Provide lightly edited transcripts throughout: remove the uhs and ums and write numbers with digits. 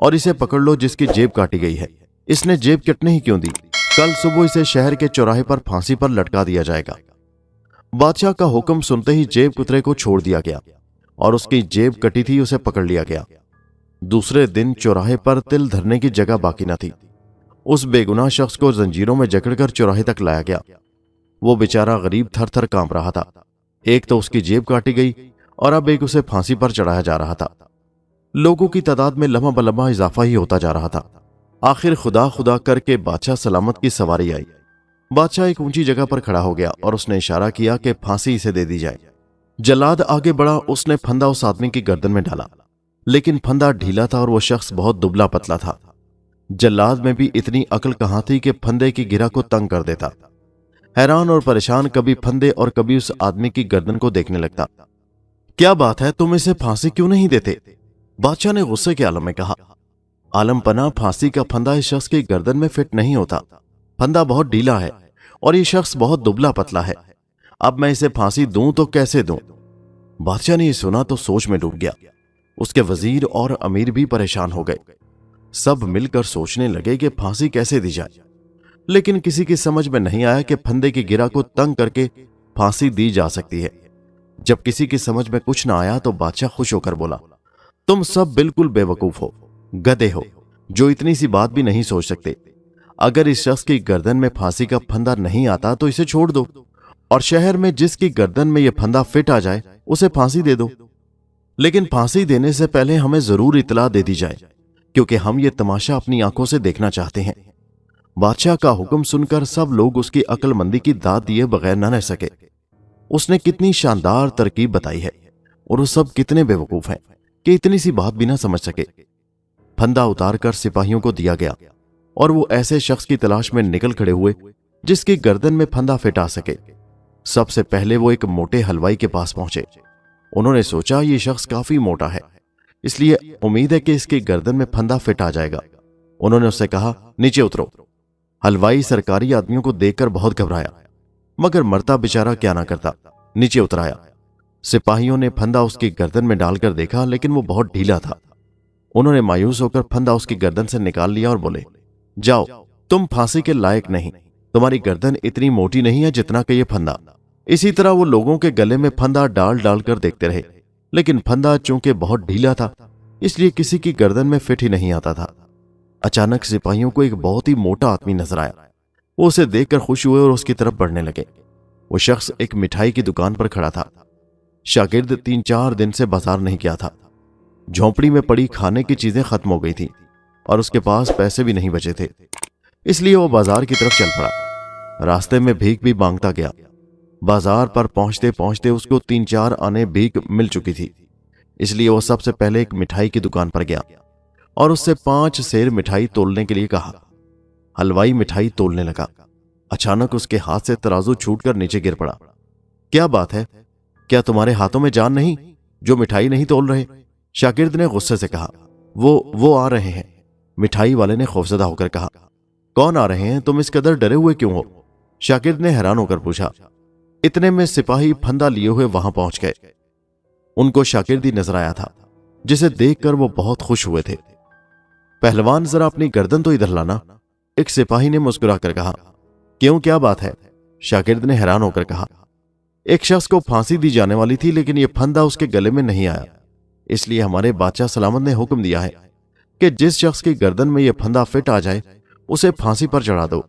और इसे पकड़ लो जिसकी जेब काटी गई है। इसने जेब कटने ही क्यों दी? कल सुबह इसे शहर के चौराहे पर फांसी पर लटका दिया जाएगा। बादशाह का हुक्म सुनते ही जेब कुतरे को छोड़ दिया गया और उसकी जेब कटी थी उसे पकड़ लिया गया। दूसरे दिन चौराहे पर तिल धरने की जगह बाकी न थी। उस बेगुनाह शख्स को जंजीरों में जकड़कर चौराहे तक लाया गया। वो बेचारा गरीब थर थर कांप रहा था। एक तो उसकी जेब काटी गई और अब एक उसे फांसी पर चढ़ाया जा रहा था। लोगों की तादाद में लम्हा बलम्हा इजाफा ही होता जा रहा था। आखिर खुदा खुदा करके बादशाह सलामत की सवारी आई। बादशाह एक ऊंची जगह पर खड़ा हो गया और उसने इशारा किया कि फांसी इसे दे दी जाए। जल्लाद आगे बढ़ा। उसने फंदा उस आदमी की गर्दन में डाला, लेकिन फंदा ढीला था और वो शख्स बहुत दुबला पतला था। जल्लाद में भी इतनी अक्ल कहां थी कि फंदे की गिरा को तंग कर देता। हैरान और परेशान कभी फंदे और कभी उस आदमी की गर्दन को देखने लगता। क्या बात है, तुम इसे फांसी क्यों नहीं देते? बादशाह ने गुस्से के आलम में कहा। आलम पना, फांसी का फंदा इस शख्स की गर्दन में फिट नहीं होता। फंदा बहुत ढीला है और ये शख्स बहुत दुबला पतला है। अब मैं इसे फांसी दूं तो कैसे दूं? बादशाह ने ये सुना तो सोच में डूब गया। उसके वजीर और अमीर भी परेशान हो गए। सब मिलकर सोचने लगे कि फांसी कैसे दी जाए, लेकिन किसी की समझ में नहीं आया कि फंदे की गिरा को तंग करके फांसी दी जा सकती है। जब किसी की समझ में कुछ ना आया तो बादशाह खुश होकर बोला, तुम सब बिल्कुल बेवकूफ हो, गधे हो, जो इतनी सी बात भी नहीं सोच सकते। अगर इस शख्स की गर्दन में फांसी का फंदा नहीं आता तो इसे छोड़ दो और शहर में जिसकी गर्दन में यह फंदा फिट आ जाए उसे फांसी दे दो। लेकिन फांसी देने से पहले हमें जरूर इतला दे दी जाए, क्योंकि हम ये तमाशा अपनी आंखों से देखना चाहते हैं। बादशाह का हुक्म सुनकर सब लोग उसकी अक्लमंदी की दाद दिए बगैर न रह सके। उसने कितनी शानदार तरकीब बताई है और वो सब कितने बेवकूफ हैं कि इतनी सी बात भी ना समझ सके। फंदा उतारकर सिपाहियों को दिया गया और वो ऐसे शख्स की तलाश में निकल खड़े हुए जिसकी गर्दन में फंदा फिट आ सके। सबसे पहले वो एक मोटे हलवाई के पास पहुंचे। उन्होंने सोचा ये शख्स काफी मोटा है, इसलिए उम्मीद है कि इसकी गर्दन में फंदा फिट आ जाएगा। उन्होंने उससे कहा, नीचे उतरो। हलवाई सरकारी आदमियों को देखकर बहुत घबराया, मगर मरता बेचारा क्या ना करता, नीचे उतराया। सिपाहियों ने फंदा उसकी गर्दन में डालकर देखा, लेकिन वो बहुत ढीला था। उन्होंने मायूस होकर फंदा उसकी गर्दन से निकाल लिया और बोले, जाओ, तुम फांसी के लायक नहीं, तुम्हारी गर्दन इतनी मोटी नहीं है जितना कि ये फंदा। इसी तरह वो लोगों के गले में फंदा डाल डाल कर देखते रहे, लेकिन फंदा चूंकि बहुत ढीला था इसलिए किसी की गर्दन में फिट ही नहीं आता था। अचानक सिपाहियों को एक बहुत ही मोटा आदमी नजर आया। वो उसे देखकर खुश हुए और उसकी तरफ बढ़ने लगे। वो शख्स एक मिठाई की दुकान पर खड़ा था। शागिर्द 3-4 दिन से बाजार नहीं किया था। झोंपड़ी में पड़ी खाने की चीजें खत्म हो गई थी और उसके पास पैसे भी नहीं बचे थे, इसलिए वो बाजार की तरफ चल पड़ा। रास्ते में भीख भी मांगता गया। बाजार पर पहुंचते पहुंचते उसको 3-4 आने भीख मिल चुकी थी, इसलिए वो सबसे पहले एक मिठाई की दुकान पर गया और उससे 5 सेर मिठाई तोलने के लिए कहा। हलवाई मिठाई तोलने लगा। अचानक उसके हाथ से तराजू छूटकर नीचे गिर पड़ा। क्या बात है, क्या तुम्हारे हाथों में जान नहीं जो मिठाई नहीं तोल रहे? शागिर्द ने गुस्से से कहा। वो आ रहे हैं। मिठाई वाले ने खौफजदा होकर कहा। कौन आ रहे हैं? तुम इस कदर डरे हुए क्यों हो? शागिर्द ने हैरान होकर पूछा। इतने में सिपाही फंदा लिए हुए वहां पहुंच गए। उनको शागिर्द ही नजर आया था, जिसे देखकर वो बहुत खुश हुए थे। पहलवान, जरा अपनी गर्दन तो इधर लाना, एक सिपाही ने मुस्कुराकर कहा। क्यों, क्या बात है? शागिर्द ने हैरान होकर कहा। एक शख्स को फांसी दी जाने वाली थी, लेकिन यह फंदा उसके गले में नहीं आया, इसलिए हमारे बादशाह सलामत ने हुक्म दिया है कि जिस शख्स की गर्दन में यह फंदा फिट आ जाए उसे फांसी पर चढ़ा दो।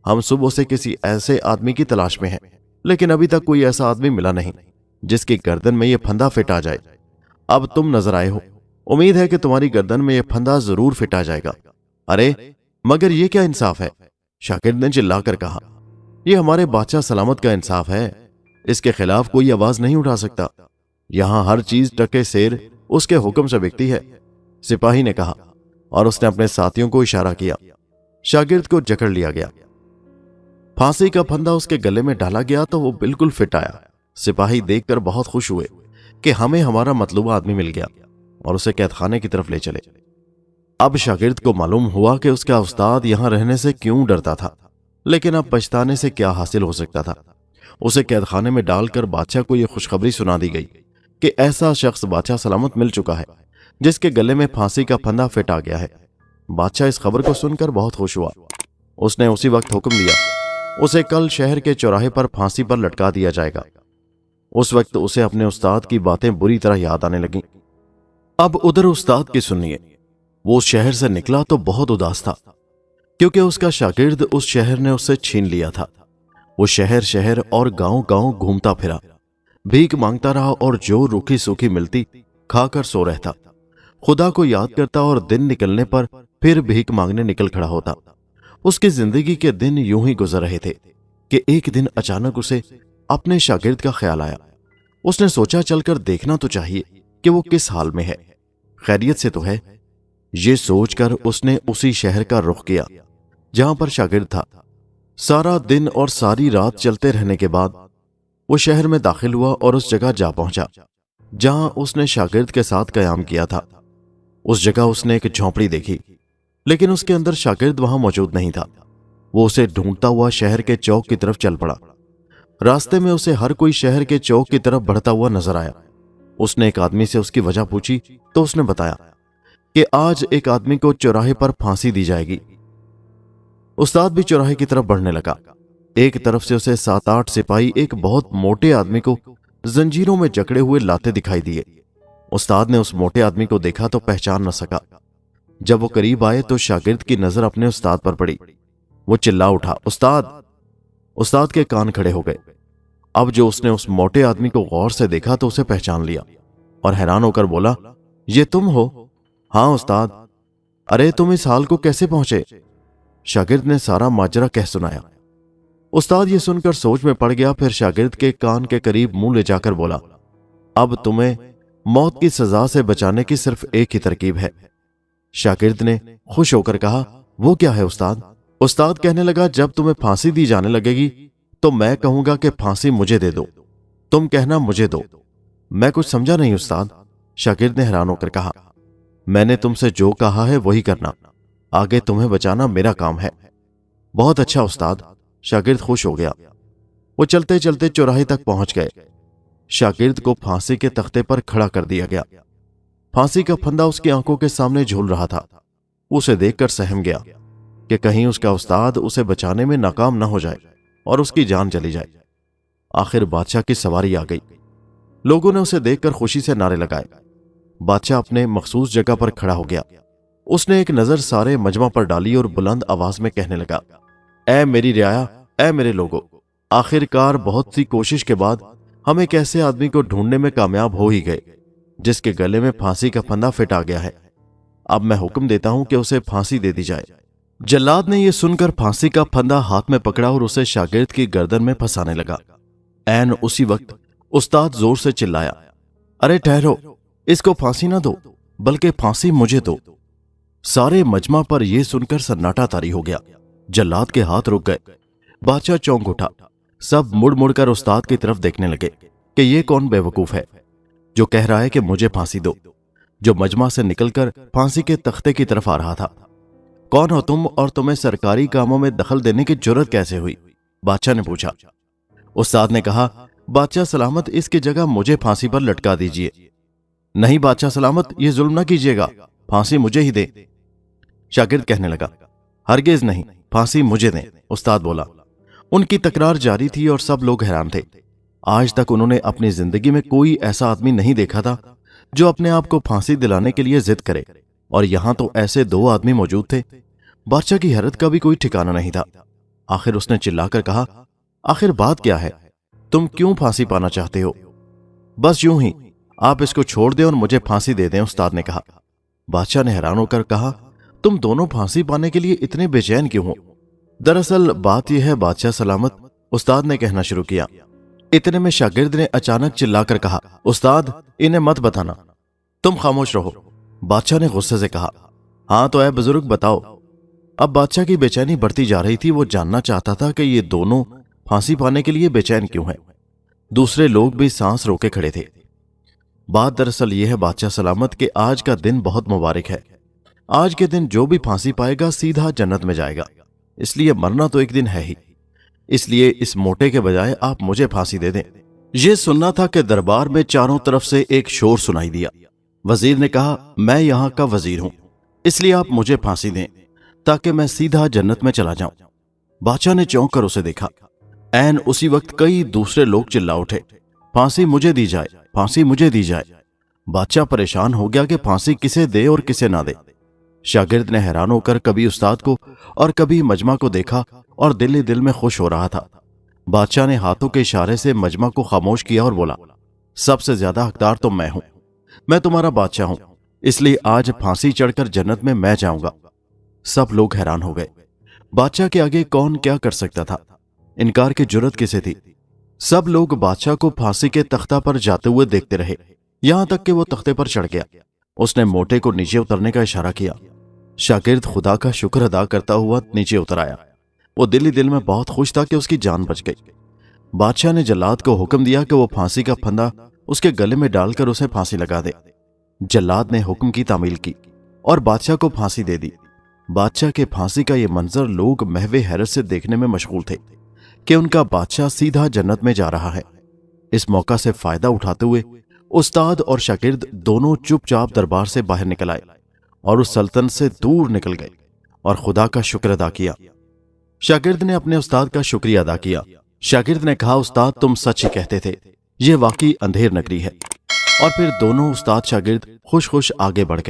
हम सुबह से किसी ऐसे आदमी की तलाश में हैं, लेकिन अभी तक कोई ऐसा आदमी मिला नहीं जिसकी गर्दन में यह फंदा फिट आ जाए। अब तुम नजर आए हो, उम्मीद है कि तुम्हारी गर्दन में यह फंदा जरूर फिट आ जाएगा। अरे मगर यह क्या इंसाफ है? शागिर्द ने चिल्लाकर कहा। यह हमारे बादशाह सलामत का इंसाफ है, इसके खिलाफ कोई आवाज नहीं उठा सकता। यहां हर चीज टके सेर उसके हुक्म से बिकती है, सिपाही ने कहा और उसने अपने साथियों को इशारा किया। शागिर्द को जकड़ लिया गया। फांसी का फंदा उसके गले में डाला गया तो वो बिल्कुल फिट आया। सिपाही देखकर बहुत खुश हुए कि हमें हमारा मतलूबा आदमी मिल गया और उसे कैदखाने की तरफ ले चले। अब शागिर्द को मालूम हुआ कि उसका उस्ताद यहां रहने से क्यों डरता था, लेकिन अब पछताने से क्या हासिल हो सकता था। उसे कैदखाने में डालकर बादशाह को यह खुशखबरी सुना दी गई कि ऐसा शख्स बादशाह सलामत मिल चुका है जिसके गले में फांसी का फंदा फिट आ गया है। बादशाह इस खबर को सुनकर बहुत खुश हुआ। उसने उसी वक्त हुक्म दिया, उसे कल शहर के चौराहे पर फांसी पर लटका दिया जाएगा। उस वक्त उसे अपने उस्ताद की बातें बुरी तरह याद आने लगीं। अब उधर उस्ताद की सुनिए। वो उस शहर से निकला तो बहुत उदास था, क्योंकि उसका शागिर्द उस शहर ने उससे छीन लिया था। वो शहर शहर और गांव गांव घूमता फिरा, भीख मांगता रहा और जो रूखी सूखी मिलती खाकर सो रहता। खुदा को याद करता और दिन निकलने पर फिर भीख मांगने निकल खड़ा होता। उसकी जिंदगी के दिन यूं ही गुजर रहे थे कि एक दिन अचानक उसे अपने शागिर्द का ख्याल आया। उसने सोचा चलकर देखना तो चाहिए कि वो किस हाल में है, खैरियत से तो है। ये सोचकर उसने उसी शहर का रुख किया जहां पर शागिर्द था। सारा दिन और सारी रात चलते रहने के बाद वो शहर में दाखिल हुआ और उस जगह जा पहुंचा जहां उसने शागिर्द के साथ कयाम किया था। उस जगह उसने एक झोंपड़ी देखी, लेकिन उसके अंदर शागिर्द वहां मौजूद नहीं था। वो उसे ढूंढता हुआ शहर के चौक की तरफ चल पड़ा। रास्ते में उसे हर कोई शहर के चौक की तरफ बढ़ता हुआ नजर आया। उसने एक आदमी से उसकी वजह पूछी तो उसने बताया कि आज एक आदमी को चौराहे पर फांसी दी जाएगी। उस्ताद भी चौराहे की तरफ बढ़ने लगा। एक तरफ से उसे 7-8 सिपाही एक बहुत मोटे आदमी को जंजीरों में जकड़े हुए लाते दिखाई दिए। उस्ताद ने उस मोटे आदमी को देखा तो पहचान न सका। जब वो करीब आए तो शागिर्द की नजर अपने उस्ताद पर पड़ी। वो चिल्ला उठा, उस्ताद! उस्ताद के कान खड़े हो गए। अब जो उसने उस मोटे आदमी को गौर से देखा तो उसे पहचान लिया और हैरान होकर बोला, ये तुम हो? हाँ उस्ताद। अरे तुम इस हाल को कैसे पहुंचे? शागिर्द ने सारा माजरा कह सुनाया। उस्ताद ये सुनकर सोच में पड़ गया। फिर शागिर्द के कान के करीब मुंह ले जाकर बोला, अब तुम्हें मौत की सजा से बचाने की सिर्फ एक ही तरकीब है। शागिर्द ने खुश होकर कहा, वो क्या है उस्ताद? उस्ताद कहने लगा, जब तुम्हें फांसी दी जाने लगेगी तो मैं कहूंगा कि फांसी मुझे दे दो, तुम कहना मुझे दो। मैं कुछ समझा नहीं उस्ताद। शागिर्द ने हैरान होकर कहा, मैंने तुमसे जो कहा है वही करना, आगे तुम्हें बचाना मेरा काम है। बहुत अच्छा उस्ताद। शागिर्द खुश हो गया। वो चलते चलते चौराहे तक पहुंच गए। शागिर्द को फांसी के तख्ते पर खड़ा कर दिया गया। फांसी का फंदा उसकी आंखों के सामने झूल रहा था। उसे देखकर सहम गया कि कहीं उसका उस्ताद उसे बचाने में नाकाम न हो जाए और उसकी जान चली जाए। आखिर बादशाह की सवारी आ गई। लोगों ने उसे देखकर खुशी से नारे लगाए। बादशाह अपने मखसूस जगह पर खड़ा हो गया। उसने एक नजर सारे मजमा पर डाली और बुलंद आवाज में कहने लगा, ऐ मेरी रियाया, ऐ मेरे लोगों, आखिरकार बहुत सी कोशिश के बाद हम एक ऐसे आदमी को ढूंढने में कामयाब हो ही गए जिसके गले में फांसी का फंदा फिट आ गया है। अब मैं हुक्म देता हूं कि उसे फांसी दे दी जाए। जल्लाद ने यह सुनकर फांसी का फंदा हाथ में पकड़ा और उसे शागिर्द की गर्दन में फंसाने लगा। ऐन उसी वक्त उस्ताद जोर से चिल्लाया, अरे ठहरो, इसको फांसी ना दो, बल्कि फांसी मुझे दो। सारे मजमा पर यह सुनकर सन्नाटा तारी हो गया। जल्लाद के हाथ रुक गए। बादशाह चौंक उठा। सब मुड़ मुड़ कर उस्ताद की तरफ देखने लगे कि यह कौन बेवकूफ है जो कह रहा है कि मुझे फांसी दो, जो मजमा से निकलकर फांसी के तख्ते की तरफ आ रहा था। कौन हो तुम और तुम्हें सरकारी कामों में दखल देने की जुर्रत कैसे हुई? बादशाह ने पूछा। उस्ताद ने कहा, बादशाह सलामत, इसकी जगह मुझे फांसी पर लटका दीजिए। नहीं बादशाह सलामत, ये जुल्म न कीजिएगा, फांसी मुझे ही दे। शागिर्द कहने लगा, हरगिज नहीं, फांसी मुझे दें। उस्ताद बोला। उनकी तकरार जारी थी और सब लोग हैरान थे। आज तक उन्होंने अपनी जिंदगी में कोई ऐसा आदमी नहीं देखा था जो अपने आप को फांसी दिलाने के लिए जिद करे, और यहां तो ऐसे दो आदमी मौजूद थे। बादशाह की हैरत का भी कोई ठिकाना नहीं था। आखिर उसने चिल्लाकर कहा, आखिर बात क्या है? तुम क्यों फांसी पाना चाहते हो? बस यूं ही, आप इसको छोड़ दें और मुझे फांसी दे दें, उस्ताद ने कहा। बादशाह ने हैरान होकर कहा, तुम दोनों फांसी पाने के लिए इतने बेचैन क्यों हो? दरअसल बात यह है बादशाह सलामत, उस्ताद ने कहना शुरू किया। इतने में शागिर्द ने अचानक चिल्लाकर कहा, उस्ताद इन्हें मत बताना, तुम खामोश रहो। बादशाह ने गुस्से से कहा, हां तो ऐ बुजुर्ग बताओ। अब बादशाह की बेचैनी बढ़ती जा रही थी। वो जानना चाहता था कि ये दोनों फांसी पाने के लिए बेचैन क्यों हैं। दूसरे लोग भी सांस रोके खड़े थे। बात दरअसल यह है बादशाह सलामत कि आज का दिन बहुत मुबारक है। आज के दिन जो भी फांसी पाएगा सीधा जन्नत में जाएगा, इसलिए मरना तो एक दिन है ही। इसलिए इस मोटे के बजाय आप मुझे फांसी दे दें। यह सुनना था कि दरबार में चारों तरफ से एक शोर सुनाई दिया। वजीर ने कहा, मैं यहाँ का वजीर हूं, इसलिए आप मुझे फांसी दें ताकि मैं सीधा जन्नत में चला जाऊं। बादशाह ने चौंक कर उसे देखा। ऐन उसी वक्त कई दूसरे लोग चिल्ला उठे, फांसी मुझे दी जाए, फांसी मुझे दी जाए। बादशाह परेशान हो गया कि फांसी किसे दे और किसे ना दे। शागिर्द ने हैरान होकर कभी उस्ताद को और कभी मजमा को देखा और दिल ही दिल में खुश हो रहा था। बादशाह ने हाथों के इशारे से मजमा को खामोश किया और बोला, सबसे ज्यादा हकदार तो मैं हूं, मैं तुम्हारा बादशाह हूं, इसलिए आज फांसी चढ़कर जन्नत में मैं जाऊंगा। सब लोग हैरान हो गए। बादशाह के आगे कौन क्या कर सकता था? इनकार की जुर्रत किसे थी? सब लोग बादशाह को फांसी के तख्ता पर जाते हुए देखते रहे, यहां तक कि वो तख्ते पर चढ़ गया। उसने मोटे को नीचे उतरने का इशारा किया। शागिर्द खुदा का शुक्र अदा करता हुआ नीचे उतर आया। वो दिल ही दिल में बहुत खुश था कि उसकी जान बच गई। बादशाह ने जल्लाद को हुक्म दिया कि वो फांसी का फंदा उसके गले में डालकर उसे फांसी लगा दे। जल्लाद ने हुक्म की तामील की और बादशाह को फांसी दे दी। बादशाह के फांसी का ये मंजर लोग महवे हैरत से देखने में मशगूल थे कि उनका बादशाह सीधा जन्नत में जा रहा है। इस मौका से फायदा उठाते हुए उस्ताद और शागिर्द दोनों चुपचाप दरबार से बाहर निकल आए और उस सल्तनत से दूर निकल गए और खुदा का शुक्र अदा किया। शागिर्द ने अपने उस्ताद का शुक्रिया अदा किया। शागिर्द ने कहा, उस्ताद तुम सच ही कहते थे, ये वाकई अंधेर नगरी है। और फिर दोनों उस्ताद शागिर्द खुश खुश आगे बढ़ गए।